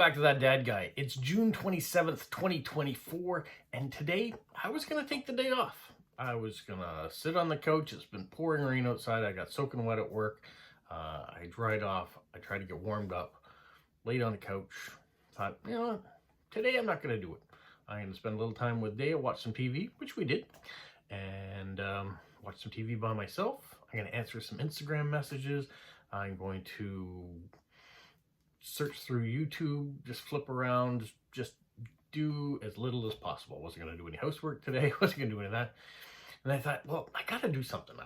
back to That Dad Guy. It's June 27th, 2024, and today I was going to take the day off. I was going to sit on the couch. It's been pouring rain outside. I got soaking wet at work. I dried off. I tried to get warmed up, laid on the couch. Thought, you know what? Today I'm not going to do it. I'm going to spend a little time with Dea, watch some TV, which we did, and watch some TV by myself. I'm going to answer some Instagram messages. I'm going to search through YouTube, just flip around, just do as little as possible. I wasn't going to do any housework today. Wasn't going to do any of that. And I thought, well, I got to do something.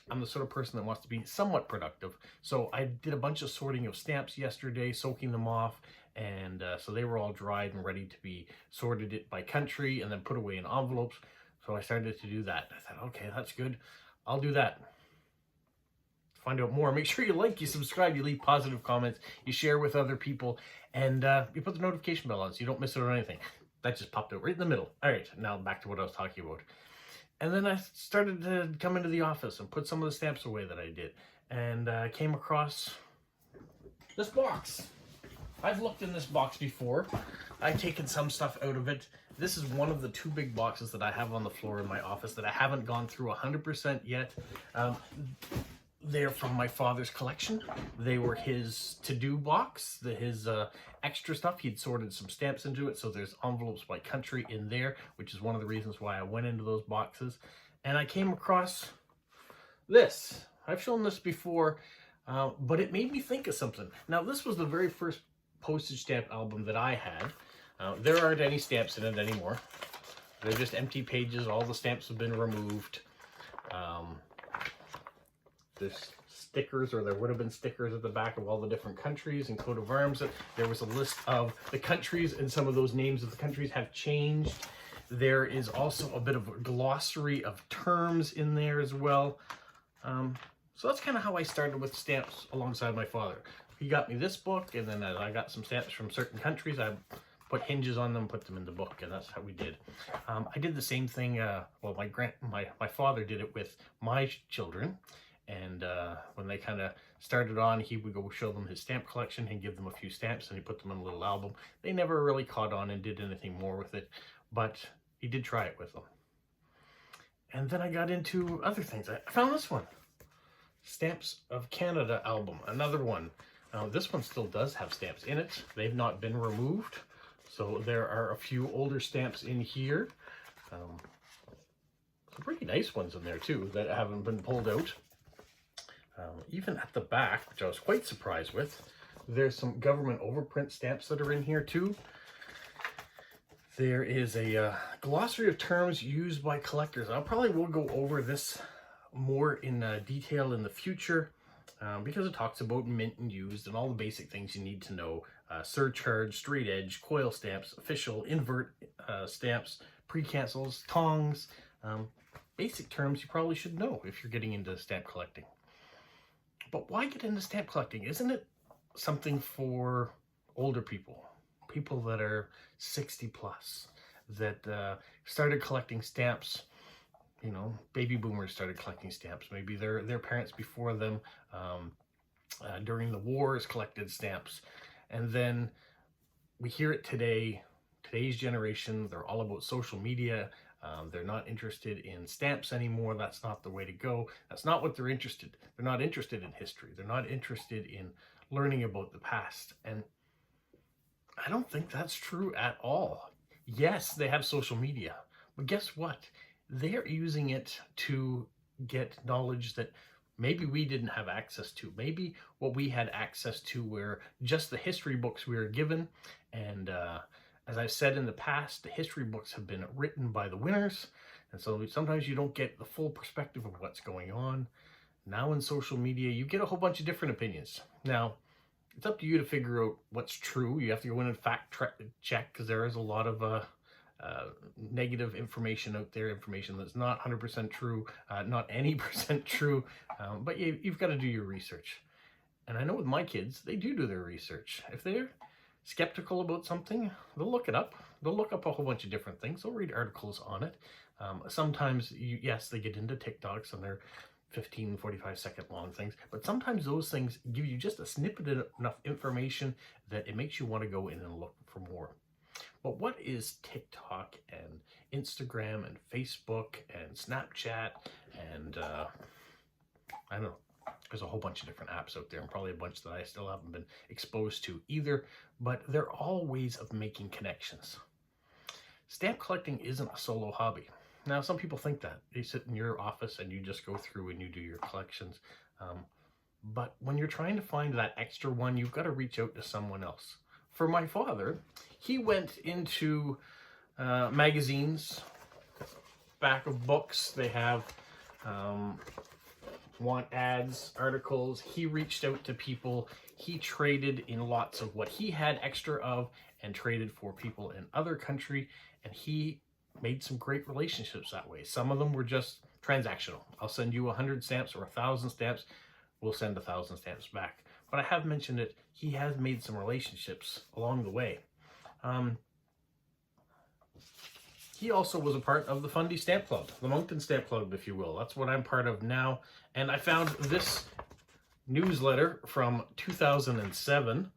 I'm the sort of person that wants to be somewhat productive. So I did a bunch of sorting of stamps yesterday, soaking them off. And so they were all dried and ready to be sorted it by country and then put away in envelopes. So I started to do that. I thought, okay, that's good. I'll do that. Find out more, make sure you like, you subscribe, you leave positive comments, you share with other people, and you put the notification bell on so you don't miss it or anything. That just popped out right in the middle. All right, now back to what I was talking about. And then I started to come into the office and put some of the stamps away that I did, and I came across this box. I've looked in this box before. I've taken some stuff out of it. This is one of the two big boxes that I have on the floor in my office that I haven't gone through 100% yet. They're from my father's collection. They were his to-do box, his extra stuff. He'd sorted some stamps into it, so there's envelopes by country in there, which is one of the reasons why I went into those boxes. And I came across this. I've shown this before, but it made me think of something. Now, this was the very first postage stamp album that I had. There aren't any stamps in it anymore. They're just empty pages. All the stamps have been removed. There's stickers, or there would have been stickers at the back of all the different countries and coat of arms. There was a list of the countries, and some of those names of the countries have changed. There is also a bit of a glossary of terms in there as well. So that's kind of how I started with stamps alongside my father. He got me this book, and then I got some stamps from certain countries. I put hinges on them, put them in the book, and that's how we did. I did the same thing. Well, my father did it with my children. And when they kind of started on, he would go show them his stamp collection and give them a few stamps, and he put them in a little album. They never really caught on and did anything more with it, but he did try it with them. And then I got into other things. I found this one. Stamps of Canada album, another one. This one still does have stamps in it. They've not been removed. So there are a few older stamps in here. Some pretty nice ones in there too that haven't been pulled out. Even at the back, which I was quite surprised with, there's some government overprint stamps that are in here too. There is a glossary of terms used by collectors. I probably will go over this more in detail in the future because it talks about mint and used and all the basic things you need to know. Surcharge, straight edge, coil stamps, official, invert stamps, pre-cancels, tongs. Basic terms you probably should know if you're getting into stamp collecting. But why get into stamp collecting? Isn't it something for older people? People that are 60 plus, that started collecting stamps. You know, baby boomers started collecting stamps. Maybe their parents before them during the wars collected stamps. And then we hear it today, today's generation, they're all about social media. They're not interested in stamps anymore. That's not the way to go. That's not what they're interested. They're not interested in history. They're not interested in learning about the past. And I don't think that's true at all. Yes, they have social media, but guess what? They're using it to get knowledge that maybe we didn't have access to. Maybe what we had access to were just the history books we were given. And as I've said in the past, the history books have been written by the winners. And so sometimes you don't get the full perspective of what's going on. Now in social media, you get a whole bunch of different opinions. Now, it's up to you to figure out what's true. You have to go in and fact check, because there is a lot of negative information out there, information that's not 100% true, not any percent true, but you've got to do your research. And I know with my kids, they do their research. If they're skeptical about something, they'll look it up. They'll look up a whole bunch of different things. They'll read articles on it. Sometimes, yes, they get into TikToks and they're 15, 45-second long things. But sometimes those things give you just a snippet of enough information that it makes you want to go in and look for more. But what is TikTok and Instagram and Facebook and Snapchat and I don't know. There's a whole bunch of different apps out there, and probably a bunch that I still haven't been exposed to either, but they're all ways of making connections. Stamp collecting isn't a solo hobby. Now, some people think that. You sit in your office and you just go through and you do your collections. But when you're trying to find that extra one, you've got to reach out to someone else. For my father, he went into magazines, back of books. They have want ads, articles. He reached out to people. He traded in lots of what he had extra of and traded for people in other country. And he made some great relationships that way. Some of them were just transactional. I'll send you 100 stamps or 1,000 stamps. We'll send 1,000 stamps back. But I have mentioned it. He has made some relationships along the way. He also was a part of the Fundy Stamp Club, the Moncton Stamp Club, if you will. That's what I'm part of now. And I found this newsletter from 2007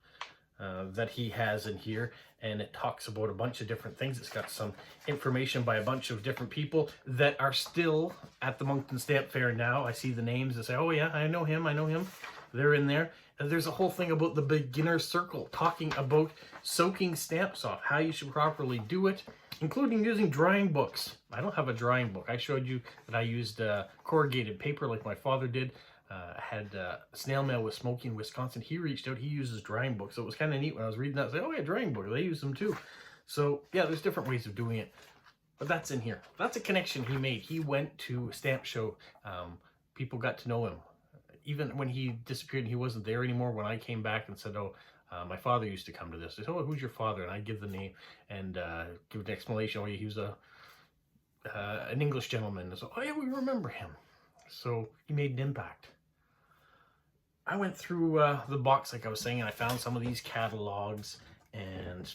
that he has in here, and it talks about a bunch of different things. It's got some information by a bunch of different people that are still at the Moncton Stamp Fair now. I see the names and say, oh yeah, I know him, I know him. They're in there. And there's a whole thing about the beginner circle, talking about soaking stamps off, how you should properly do it, including using drying books. I don't have a drying book. I showed you that I used corrugated paper like my father did. I had snail mail with Smokey in Wisconsin. He reached out. He uses drying books. So it was kind of neat when I was reading that. I was like, oh yeah, drying book. They use them too. So yeah, there's different ways of doing it. But that's in here. That's a connection he made. He went to a stamp show. People got to know him. Even when he disappeared and he wasn't there anymore, when I came back and said, oh, my father used to come to this. They said, oh, who's your father? And I give the name and give an explanation. Oh, he was an English gentleman. And so, oh yeah, we remember him. So he made an impact. I went through the box, like I was saying, and I found some of these catalogs, and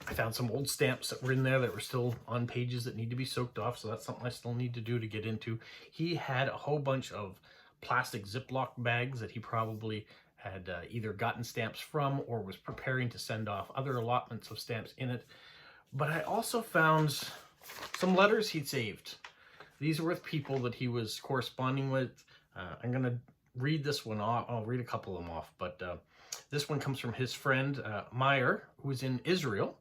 I found some old stamps that were in there that were still on pages that need to be soaked off, so that's something I still need to do to get into. He had a whole bunch of plastic Ziploc bags that he probably had either gotten stamps from or was preparing to send off other allotments of stamps in it. But I also found some letters he'd saved. These were with people that he was corresponding with. I'm going to read this one off. I'll read a couple of them off, but this one comes from his friend Meyer, who's in Israel.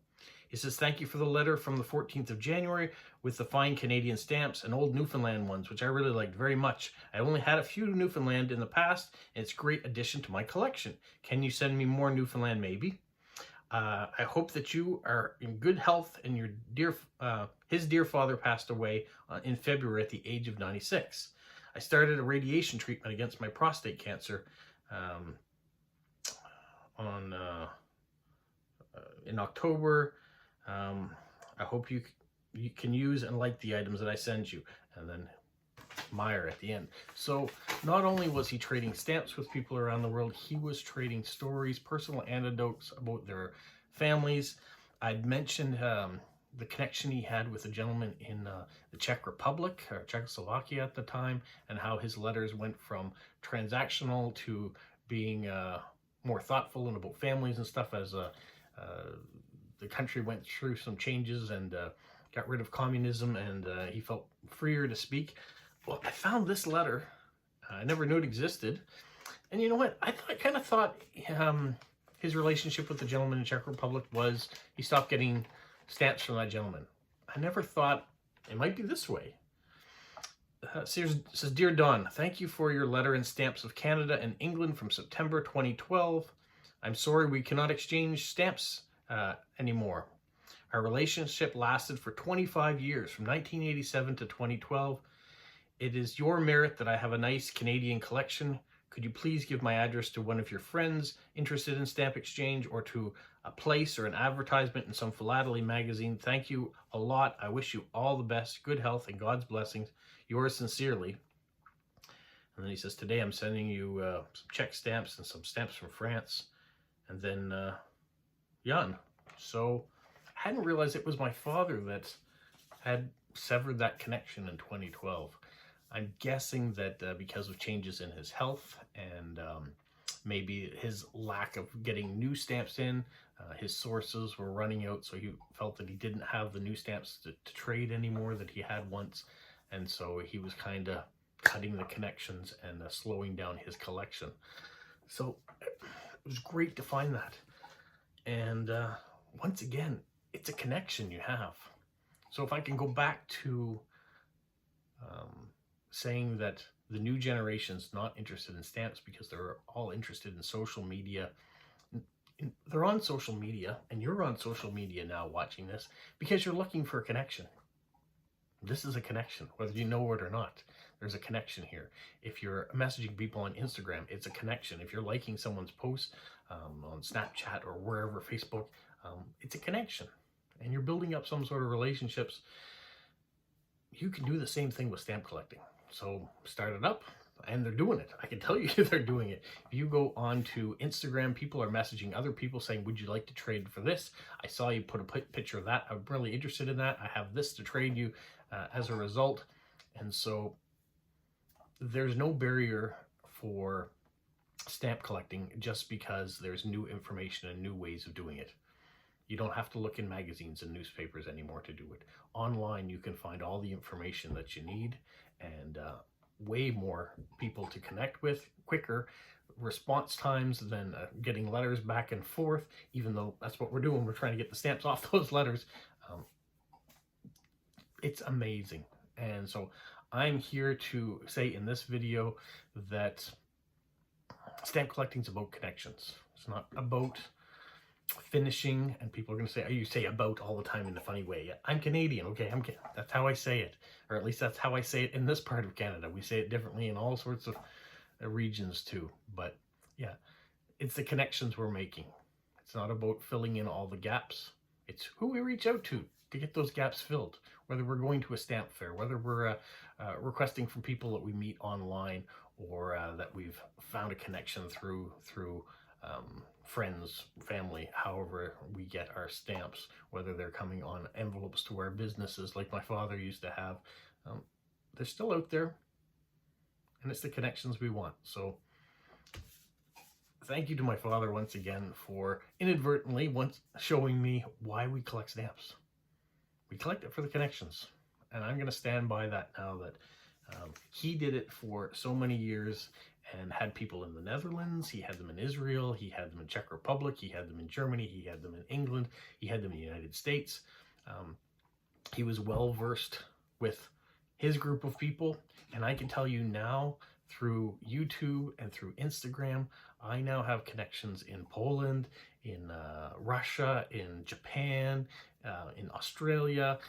He says, thank you for the letter from the 14th of January with the fine Canadian stamps and old Newfoundland ones, which I really liked very much. I only had a few Newfoundland in the past, and it's a great addition to my collection. Can you send me more Newfoundland, maybe? I hope that you are in good health, and your his dear father passed away in February at the age of 96. I started a radiation treatment against my prostate cancer in October. I hope you can use and like the items that I send you. And then Meyer at the end. So not only was he trading stamps with people around the world, he was trading stories, personal anecdotes about their families. I'd mentioned the connection he had with a gentleman in the Czech Republic, or Czechoslovakia at the time, and how his letters went from transactional to being more thoughtful and about families and stuff as the country went through some changes and got rid of communism, and he felt freer to speak. Well, I found this letter. I never knew it existed. And you know what? I kind of thought his relationship with the gentleman in the Czech Republic was he stopped getting stamps from that gentleman. I never thought it might be this way. It says, Dear Don, thank you for your letter and stamps of Canada and England from September 2012. I'm sorry we cannot exchange stamps anymore. Our relationship lasted for 25 years, from 1987 to 2012. It is your merit that I have a nice Canadian collection. Could you please give my address to one of your friends interested in stamp exchange, or to a place or an advertisement in some philately magazine? Thank you a lot. I wish you all the best, good health, and God's blessings. Yours sincerely. And then he says, today I'm sending you some Czech stamps and some stamps from France. And then Jan. So I hadn't realized it was my father that had severed that connection in 2012. I'm guessing that because of changes in his health and maybe his lack of getting new stamps in, his sources were running out, so he felt that he didn't have the new stamps to trade anymore that he had once, and so he was kind of cutting the connections and slowing down his collection. So it was great to find that. And once again, it's a connection you have. So if I can go back to saying that the new generation's not interested in stamps because they're all interested in social media. They're on social media, and you're on social media now watching this because you're looking for a connection. This is a connection, whether you know it or not. There's a connection here. If you're messaging people on Instagram, it's a connection. If you're liking someone's post on Snapchat or wherever, Facebook, it's a connection. And you're building up some sort of relationships. You can do the same thing with stamp collecting. So start it up, and they're doing it. I can tell you they're doing it. If you go on to Instagram, people are messaging other people saying, would you like to trade for this? I saw you put a picture of that. I'm really interested in that. I have this to trade you as a result. And so there's no barrier for stamp collecting just because there's new information and new ways of doing it. You don't have to look in magazines and newspapers anymore to do it. Online, you can find all the information that you need, and way more people to connect with, quicker response times than getting letters back and forth, even though that's what we're doing. We're trying to get the stamps off those letters. It's amazing. And so I'm here to say in this video that stamp collecting is about connections. It's not about finishing, and people are going to say, oh, you say about all the time in a funny way. Yeah, I'm Canadian, okay? That's how I say it, or at least that's how I say it in this part of Canada. We say it differently in all sorts of regions too, but yeah, it's the connections we're making. It's not about filling in all the gaps. It's who we reach out to get those gaps filled, whether we're going to a stamp fair, whether we're requesting from people that we meet online, or that we've found a connection through friends, family, however we get our stamps, whether they're coming on envelopes to our businesses like my father used to have. They're still out there, and it's the connections we want. So thank you to my father once again for inadvertently once showing me why we collect stamps. We collect it for the connections, and I'm going to stand by that now, that he did it for so many years and had people in the Netherlands, he had them in Israel, he had them in Czech Republic, he had them in Germany, he had them in England, he had them in the United States. He was well versed with his group of people, and I can tell you now through YouTube and through Instagram, I now have connections in Poland, in Russia, in Japan, in Australia,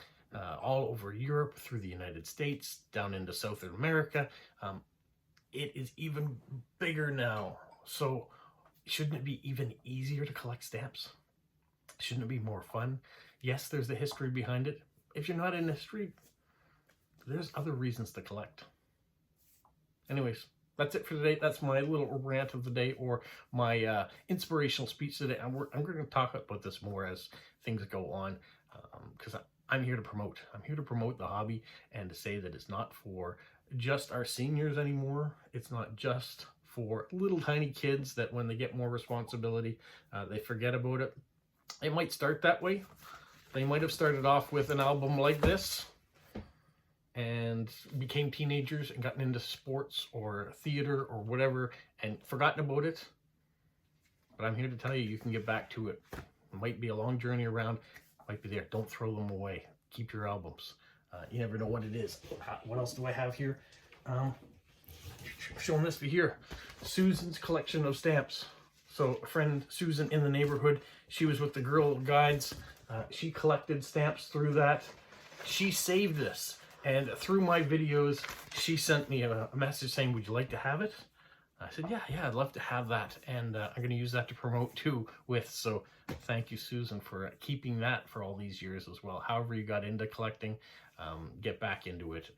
all over Europe, through the United States, down into South America. It is even bigger now. So shouldn't it be even easier to collect stamps? Shouldn't it be more fun? Yes, there's the history behind it. If you're not in history, there's other reasons to collect. Anyways, that's it for today. That's my little rant of the day, or my inspirational speech today. I'm going to talk about this more as things go on, because I'm here to promote. I'm here to promote the hobby and to say that it's not for just our seniors anymore. It's not just for little tiny kids that when they get more responsibility, they forget about it. It might start that way. They might have started off with an album like this and became teenagers and gotten into sports or theater or whatever and forgotten about it. But I'm here to tell you, you can get back to it. It might be a long journey around, might be there. Don't throw them away. Keep your albums. You never know what it is. What else do I have here? Showing this here, Susan's collection of stamps. So a friend, Susan, in the neighborhood, she was with the Girl Guides. She collected stamps through that. She saved this, and through my videos, she sent me a message saying, would you like to have it? I said, yeah, I'd love to have that, and I'm going to use that to promote too with. So thank you, Susan, for keeping that for all these years as well. However you got into collecting, get back into it.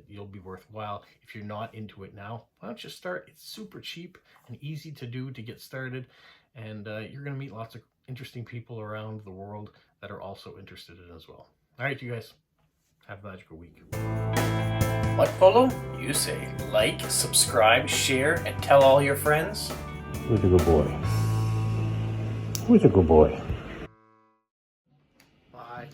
You'll be worthwhile. If you're not into it now, why don't you start? It's super cheap and easy to do to get started, and you're going to meet lots of interesting people around the world that are also interested in it as well. All right, you guys. Have a magical week. What, Polo? You say like, subscribe, share, and tell all your friends? Who's a good boy? Who's a good boy? Bye.